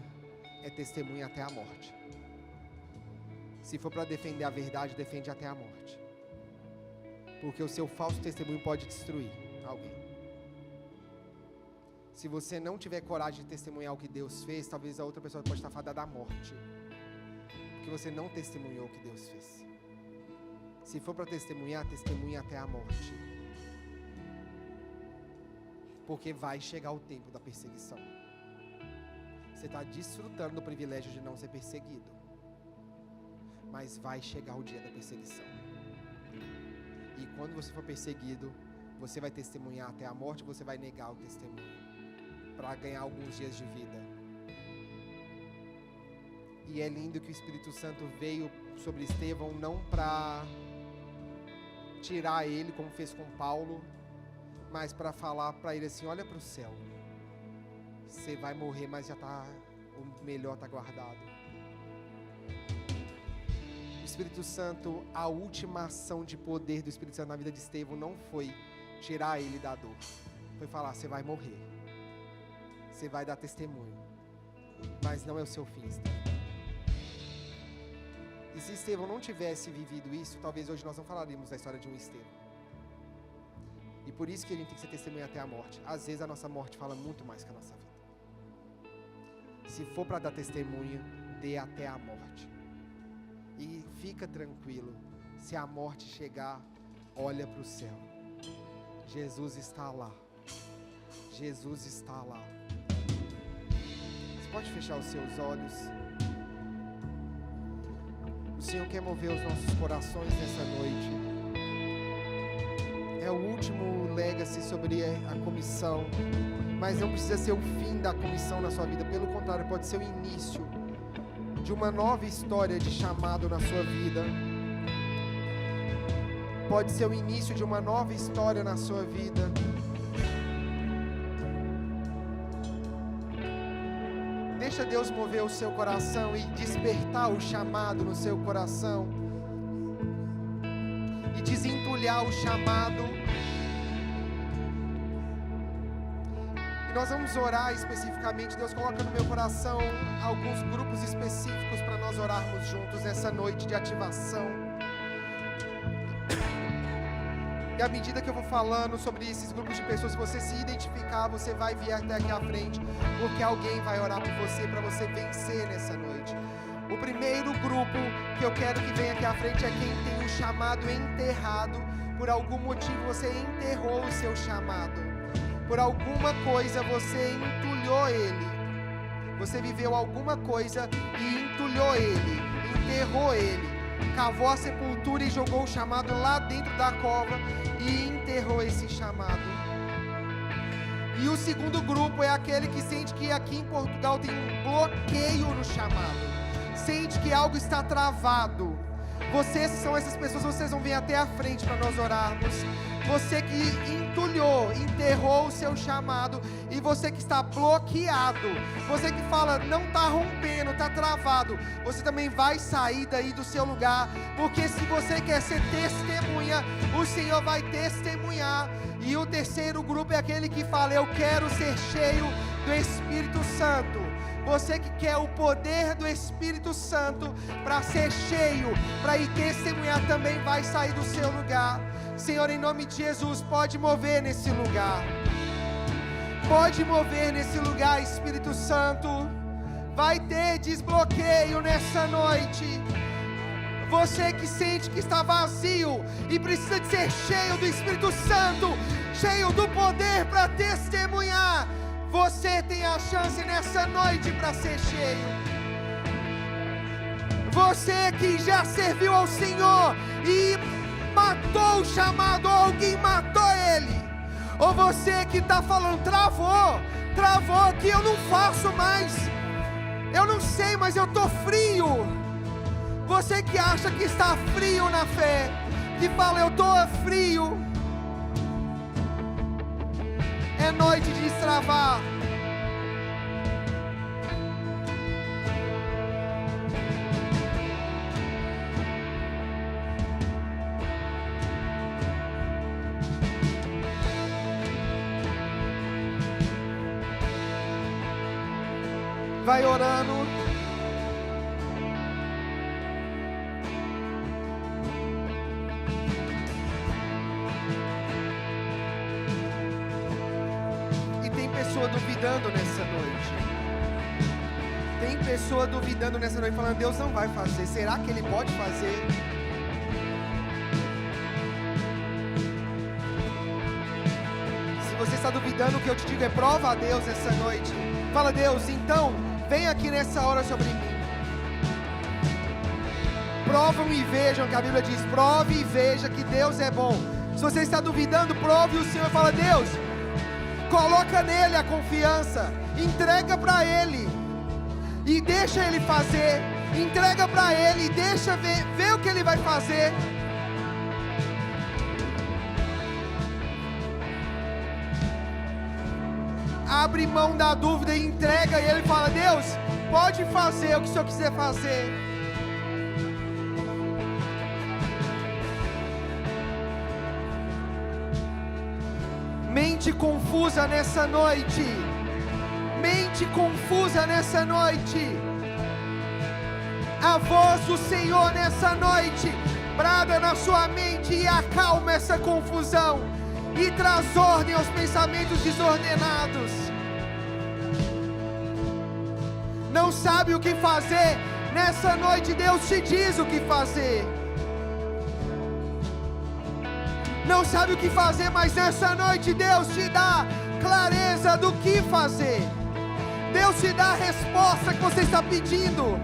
é testemunha até a morte. Se for para defender a verdade, defende até a morte. Porque o seu falso testemunho pode destruir alguém. Se você não tiver coragem de testemunhar o que Deus fez, talvez a outra pessoa pode estar fadada à morte. Porque você não testemunhou o que Deus fez. Se for para testemunhar, testemunha até a morte. Porque vai chegar o tempo da perseguição. Você está desfrutando do privilégio de não ser perseguido. Mas vai chegar o dia da perseguição. E quando você for perseguido, você vai testemunhar até a morte, você vai negar o testemunho para ganhar alguns dias de vida. E é lindo que o Espírito Santo veio sobre Estevão não para tirar ele, como fez com Paulo, mas para falar para ele assim: olha para o céu, você vai morrer, mas já está, o melhor está guardado. O Espírito Santo, a última ação de poder do Espírito Santo na vida de Estevão não foi tirar ele da dor, foi falar: você vai morrer, você vai dar testemunho, mas não é o seu fim, Estevão. E se Estevão não tivesse vivido isso, talvez hoje nós não falaríamos da história de um Estevão. E por isso que a gente tem que ser testemunha até a morte. Às vezes a nossa morte fala muito mais que a nossa vida. Se for para dar testemunho, dê até a morte. E fica tranquilo, se a morte chegar, olha para o céu. Jesus está lá, Jesus está lá. Você pode fechar os seus olhos. O Senhor quer mover os nossos corações nessa noite. É o último legacy sobre a comissão, mas não precisa ser o fim da comissão na sua vida. Pelo contrário, pode ser o início de uma nova história de chamado na sua vida. Pode ser o início de uma nova história na sua vida. Deixa Deus mover o seu coração e despertar o chamado no seu coração. E desentulhar o chamado. E nós vamos orar especificamente. Deus coloca no meu coração alguns grupos específicos para nós orarmos juntos nessa noite de ativação. E à medida que eu vou falando sobre esses grupos de pessoas, se você se identificar, você vai vir até aqui à frente, porque alguém vai orar por você, para você vencer nessa noite. O primeiro grupo que eu quero que venha aqui à frente é quem tem um chamado enterrado. Por algum motivo você enterrou o seu chamado. Por alguma coisa você entulhou ele. Você viveu alguma coisa e entulhou ele, enterrou ele. Cavou a sepultura e jogou o chamado lá dentro da cova e enterrou esse chamado. E o segundo grupo é aquele que sente que aqui em Portugal tem um bloqueio no chamado. Sente que algo está travado. Vocês são essas pessoas, vocês vão vir até a frente para nós orarmos. Você que entulhou, enterrou o seu chamado, e você que está bloqueado, você que fala, não está rompendo, está travado, você também vai sair daí do seu lugar, porque se você quer ser testemunha, o Senhor vai testemunhar. E o terceiro grupo é aquele que fala, eu quero ser cheio do Espírito Santo. Você que quer o poder do Espírito Santo para ser cheio, para ir testemunhar, também vai sair do seu lugar. Senhor, em nome de Jesus, pode mover nesse lugar. Pode mover nesse lugar, Espírito Santo. Vai ter desbloqueio nessa noite. Você que sente que está vazio e precisa de ser cheio do Espírito Santo, cheio do poder para testemunhar, você tem a chance nessa noite para ser cheio. Você que já serviu ao Senhor e matou o chamado, ou alguém matou ele, ou você que está falando, travou, que eu não faço mais, eu não sei, mas eu estou frio. Você que acha que está frio na fé, que fala, eu estou frio, é noite de destravar. Vai orando. E tem pessoa duvidando nessa noite. Tem pessoa duvidando nessa noite, falando, Deus não vai fazer. Será que Ele pode fazer? Se você está duvidando, o que eu te digo é prova a Deus nessa noite. Fala, Deus, então vem aqui nessa hora sobre mim. Provam e vejam, que a Bíblia diz, prove e veja que Deus é bom. Se você está duvidando, prove o Senhor. Fala, Deus, coloca nele a confiança, entrega para Ele e deixa Ele fazer. Entrega para Ele e deixa ver o que Ele vai fazer. Abre mão da dúvida e entrega, e Ele fala, Deus, pode fazer o que o Senhor quiser fazer. Mente confusa nessa noite. Mente confusa nessa noite. A voz do Senhor nessa noite brada na sua mente e acalma essa confusão e traz ordem aos pensamentos desordenados. Não sabe o que fazer? Nessa noite Deus te diz o que fazer. Não sabe o que fazer, mas nessa noite Deus te dá clareza do que fazer. Deus te dá a resposta que você está pedindo.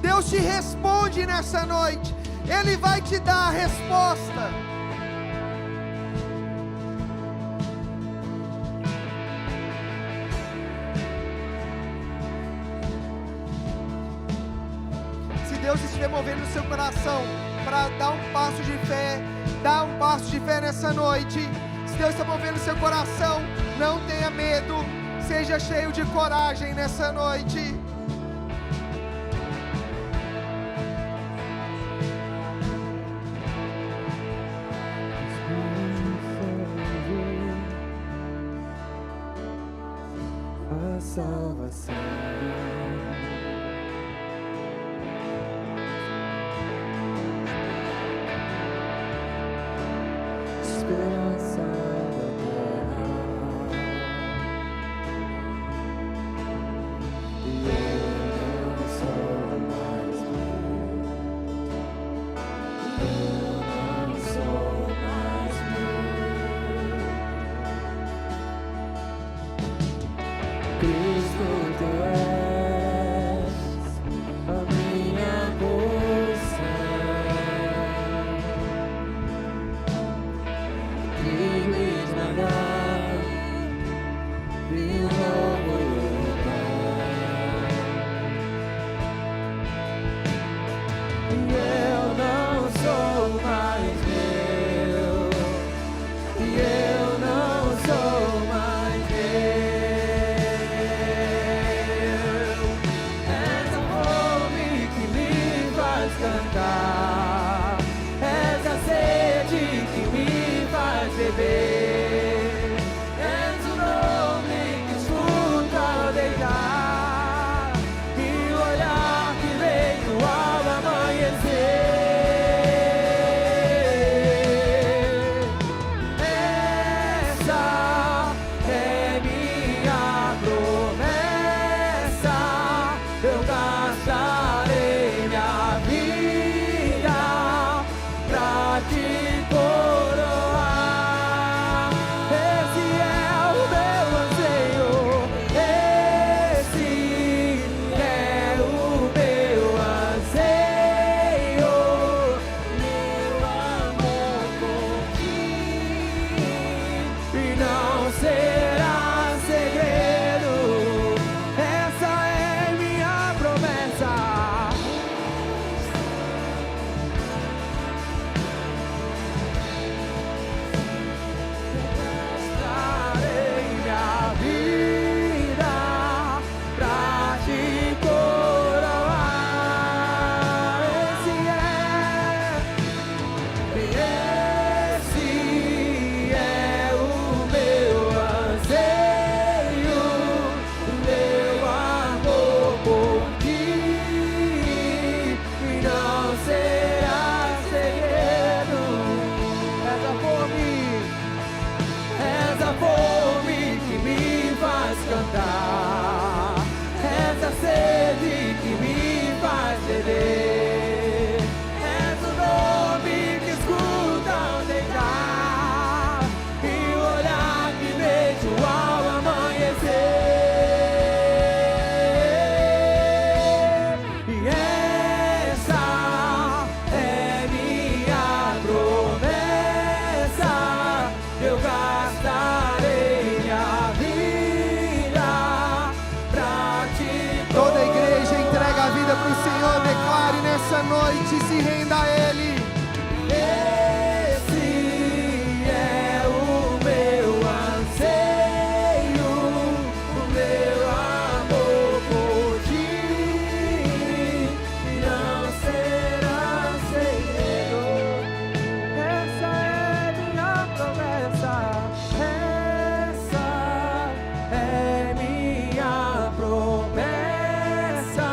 Deus te responde nessa noite. Ele vai te dar a resposta. Se Deus estiver movendo o seu coração para dar um passo de fé, dá um passo de fé nessa noite. Se Deus está movendo o seu coração, não tenha medo. Seja cheio de coragem nessa noite. A salvação, esperança da terra, e eu não sou mais meu, eu não sou mais meu. Cristo, tu és a minha porção, trigo esmagado e um novo lugar. E eu não sou mais meu, e eu não sou mais meu. Cantar, és a sede que me faz beber, és o nome que escuta ao deitar, e o olhar que veio ao amanhecer. Essa é minha promessa, eu gastarei minha vida pra te coroar. Esse é o meu anseio, esse é o meu anseio, meu amor por ti, e não será segredo. Essa é minha promessa. Gastarei minha vida pra te coroar. Esse é o meu anseio, meu amor por ti, e não será segredo. Essa fome que me faz cantar, essa sede que me faz beber, és o nome que escuta ao deitar, e o olhar que vejo ao amanhecer. E essa é minha promessa, eu gastarei minha vida pra te coroar. Toda a igreja entrega a vida para o Senhor. Declare nessa noite, se renda a Ele. Esse é o meu anseio, o meu amor por ti, e não será segredo. Essa é minha promessa, essa é minha promessa,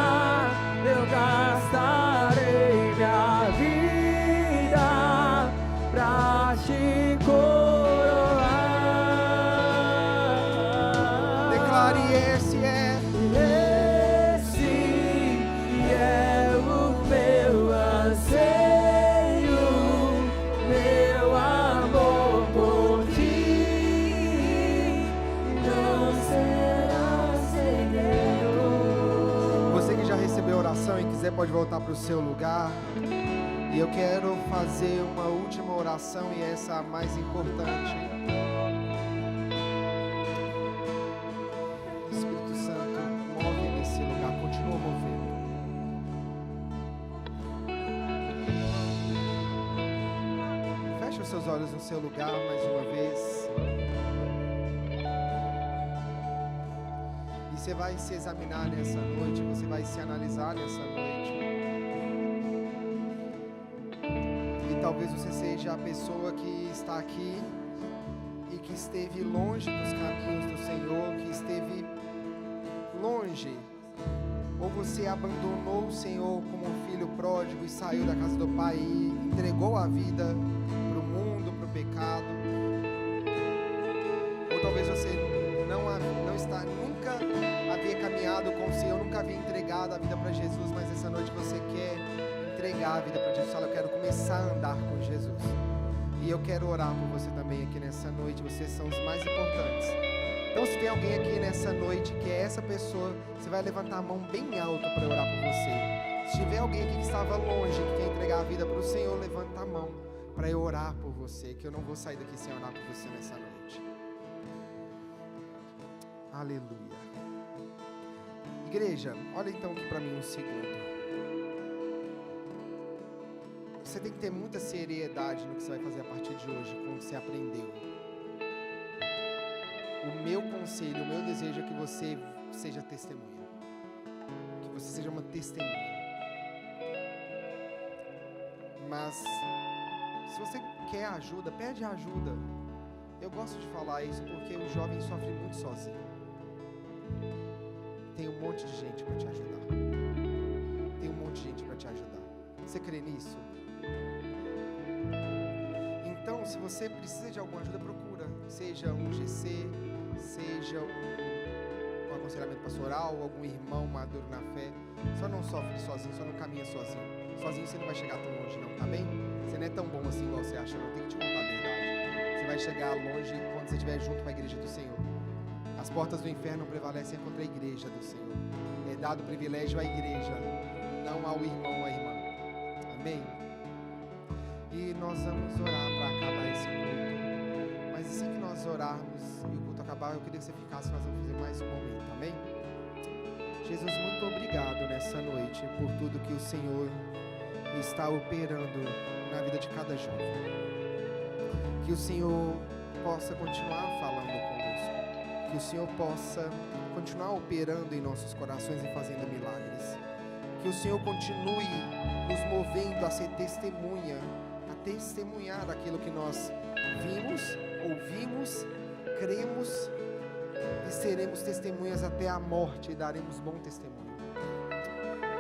eu gastarei minha vida coração e quiser, pode voltar para o seu lugar. E eu quero fazer uma última oração, e essa é a mais importante. Espírito Santo, move nesse lugar, continua movendo. Feche os seus olhos no seu lugar mais uma vez. E você vai se examinar nessa noite, você vai se analisar nessa noite. Talvez você seja a pessoa que está aqui e que esteve longe dos caminhos do Senhor, que esteve longe, ou você abandonou o Senhor como um filho pródigo e saiu da casa do Pai e entregou a vida para o mundo, para o pecado. Ou talvez você nunca havia caminhado com o Senhor, nunca havia entregado a vida para Jesus, mas essa noite você quer entregar a vida para Jesus. Fala, eu quero começar a andar com Jesus. E eu quero orar por você também aqui nessa noite. Vocês são os mais importantes. Então, se tem alguém aqui nessa noite que é essa pessoa, você vai levantar a mão bem alto para orar por você. Se tiver alguém aqui que estava longe, que quer entregar a vida para o Senhor, levanta a mão para eu orar por você, que eu não vou sair daqui sem orar por você nessa noite. Aleluia. Igreja, olha então aqui para mim um segundo. Você tem que ter muita seriedade no que você vai fazer a partir de hoje, com o que você aprendeu. O meu conselho, o meu desejo é que você seja testemunha. Que você seja uma testemunha. Mas, se você quer ajuda, pede ajuda. Eu gosto de falar isso porque o jovem sofre muito sozinho. Tem um monte de gente para te ajudar. Tem um monte de gente para te ajudar. Você crê nisso? Então, se você precisa de alguma ajuda, procura. Seja um GC, seja um aconselhamento pastoral, algum irmão maduro na fé. Só não sofre sozinho, só não caminha sozinho. Sozinho você não vai chegar tão longe não, tá bem? Você não é tão bom assim igual você acha, não. Tem que te contar a verdade. Você vai chegar longe quando você estiver junto com a igreja do Senhor. As portas do inferno prevalecem contra a igreja do Senhor. É dado privilégio à igreja, não ao irmão ou à irmã. Amém? E nós vamos orar para acabar esse culto. Mas assim que nós orarmos e o culto acabar, eu queria que você ficasse, nós vamos fazer mais um momento, amém? Jesus, muito obrigado nessa noite por tudo que o Senhor está operando na vida de cada jovem. Que o Senhor possa continuar falando conosco. Que o Senhor possa continuar operando em nossos corações e fazendo milagres. Que o Senhor continue nos movendo a ser testemunha, a testemunhar aquilo que nós vimos, ouvimos, cremos e seremos testemunhas até a morte e daremos bom testemunho.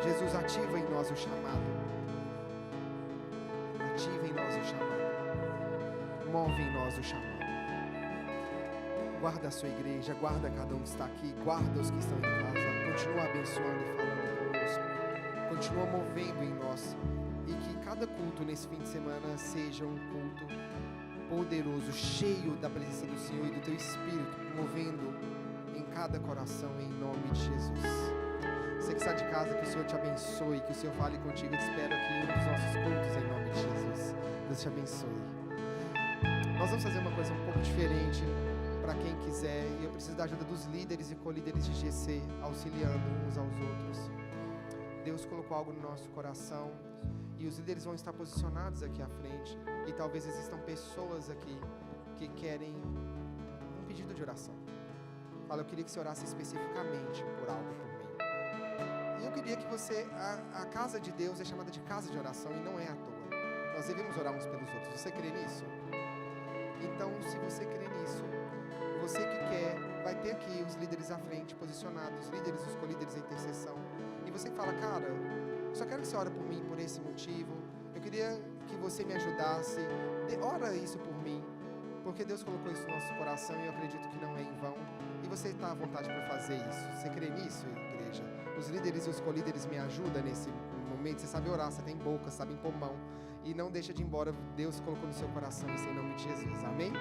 Jesus, ativa em nós o chamado. Ativa em nós o chamado. Move em nós o chamado. Guarda a sua igreja, guarda cada um que está aqui, guarda os que estão em casa. Continua abençoando e falando conosco. Continua movendo em nós. E que cada culto nesse fim de semana seja um culto poderoso, cheio da presença do Senhor e do Teu Espírito, movendo em cada coração, em nome de Jesus. Você que está de casa, que o Senhor te abençoe, que o Senhor fale contigo. Eu te espero aqui em um dos nossos cultos, em nome de Jesus. Deus te abençoe. Nós vamos fazer uma coisa um pouco diferente para quem quiser, e eu preciso da ajuda dos líderes e co-líderes de GC, auxiliando uns aos outros. Deus colocou algo no nosso coração, e os líderes vão estar posicionados aqui à frente, e talvez existam pessoas aqui que querem um pedido de oração. Fala, eu queria que você orasse especificamente por algo por mim. E eu queria que você, a casa de Deus é chamada de casa de oração, e não é à toa. Nós devemos orar uns pelos outros. Você crê nisso? Então, se você crê nisso, você que quer, vai ter aqui os líderes à frente, posicionados, os líderes, os co-líderes em intercessão. E você fala, cara, eu só quero que você ore por mim por esse motivo. Eu queria que você me ajudasse. Ora isso por mim, porque Deus colocou isso no nosso coração e eu acredito que não é em vão. E você está à vontade para fazer isso. Você crê nisso, igreja? Os líderes e os co-líderes me ajudam nesse momento. Você sabe orar, você tem boca, sabe impor mão. E não deixa de ir embora. Deus colocou no seu coração isso em nome de Jesus. Amém?